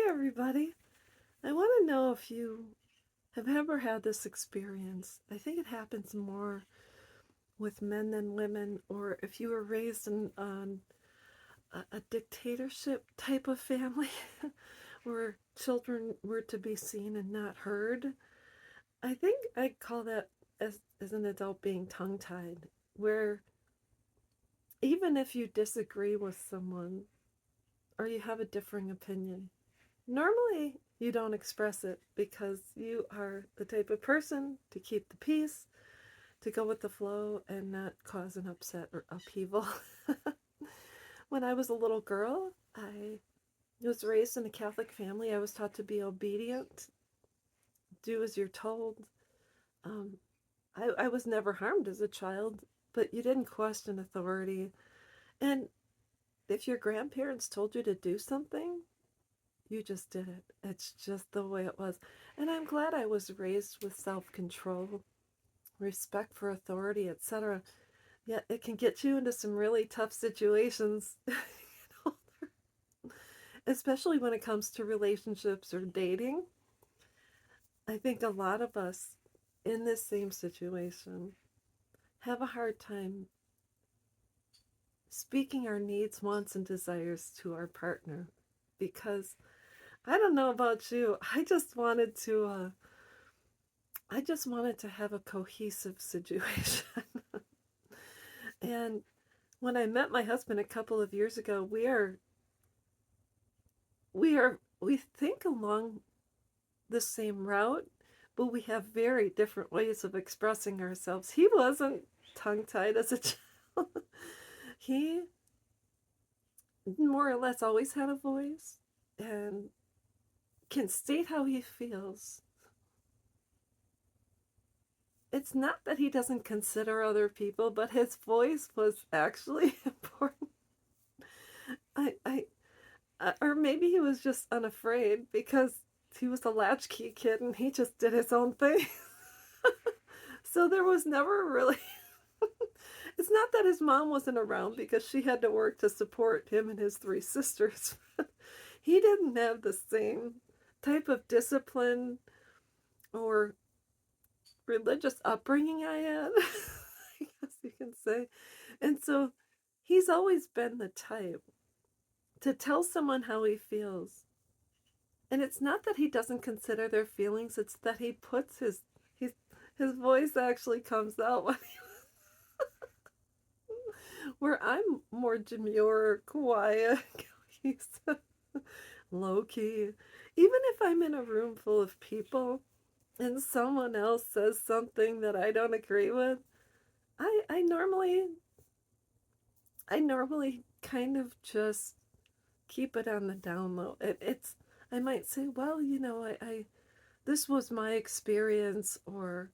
everybody. I want to know if you have ever had this experience. I think it happens more with men than women, or if you were raised in a dictatorship type of family where children were to be seen and not heard. I think I call that as an adult being tongue tied, where even if you disagree with someone or you have a differing opinion, normally, you don't express it because you are the type of person to keep the peace, to go with the flow, and not cause an upset or upheaval. When I was a little girl, I was raised in a Catholic family. I was taught to be obedient, do as you're told. Um, I was never harmed as a child, but you didn't question authority. And if your grandparents told you to do something, you just did it. It's just the way it was. And I'm glad I was raised with self control, respect for authority, etc. Yet it can get you into some really tough situations, especially when it comes to relationships or dating. I think a lot of us in this same situation have a hard time speaking our needs, wants, and desires to our partner because I don't know about you. I just wanted to have a cohesive situation. And when I met my husband a couple of years ago, we think along the same route, but we have very different ways of expressing ourselves. He wasn't tongue-tied as a child. He more or less always had a voice and can state how he feels. It's not that he doesn't consider other people, but his voice was actually important. I or maybe he was just unafraid because he was a latchkey kid and he just did his own thing. So there was never really. It's not that his mom wasn't around because she had to work to support him and his three sisters. He didn't have the same type of discipline or religious upbringing I had, I guess you can say. And so he's always been the type to tell someone how he feels. And it's not that he doesn't consider their feelings, it's that he puts his voice actually comes out when where I'm more demure, quiet, low key. Even if I'm in a room full of people and someone else says something that I don't agree with, I I normally I normally kind of just keep it on the down low. It's I might say, well, I this was my experience, or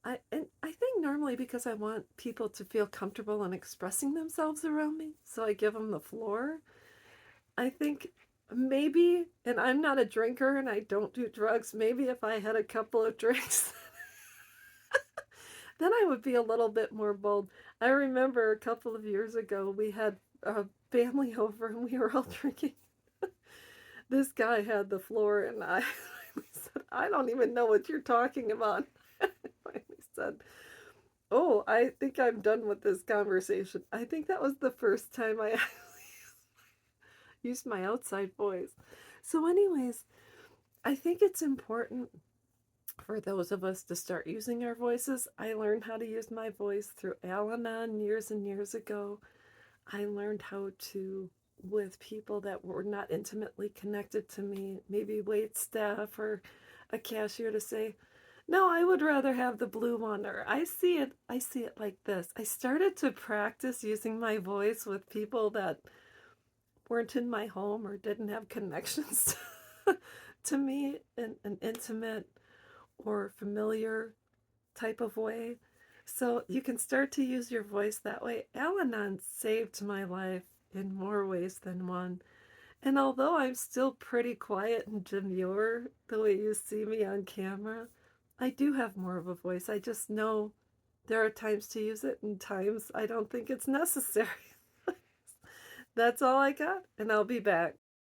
I think normally because I want people to feel comfortable in expressing themselves around me, so I give them the floor. I think maybe, and I'm not a drinker and I don't do drugs, maybe if I had a couple of drinks, then I would be a little bit more bold. I remember a couple of years ago, we had a family over and we were all drinking. This guy had the floor, and I said, I don't even know what you're talking about. I finally said, oh, I think I'm done with this conversation. I think that was the first time I used my outside voice. So, anyways, I think it's important for those of us to start using our voices. I learned how to use my voice through Al Anon years and years ago. I learned how to, with people that were not intimately connected to me, maybe wait staff or a cashier, to say, no, I would rather have the blue one, or I see it like this. I started to practice using my voice with people that weren't in my home or didn't have connections to me in an intimate or familiar type of way. So you can start to use your voice that way. Al Anon saved my life in more ways than one. And although I'm still pretty quiet and demure the way you see me on camera, I do have more of a voice. I just know there are times to use it and times I don't think it's necessary. That's all I got, and I'll be back.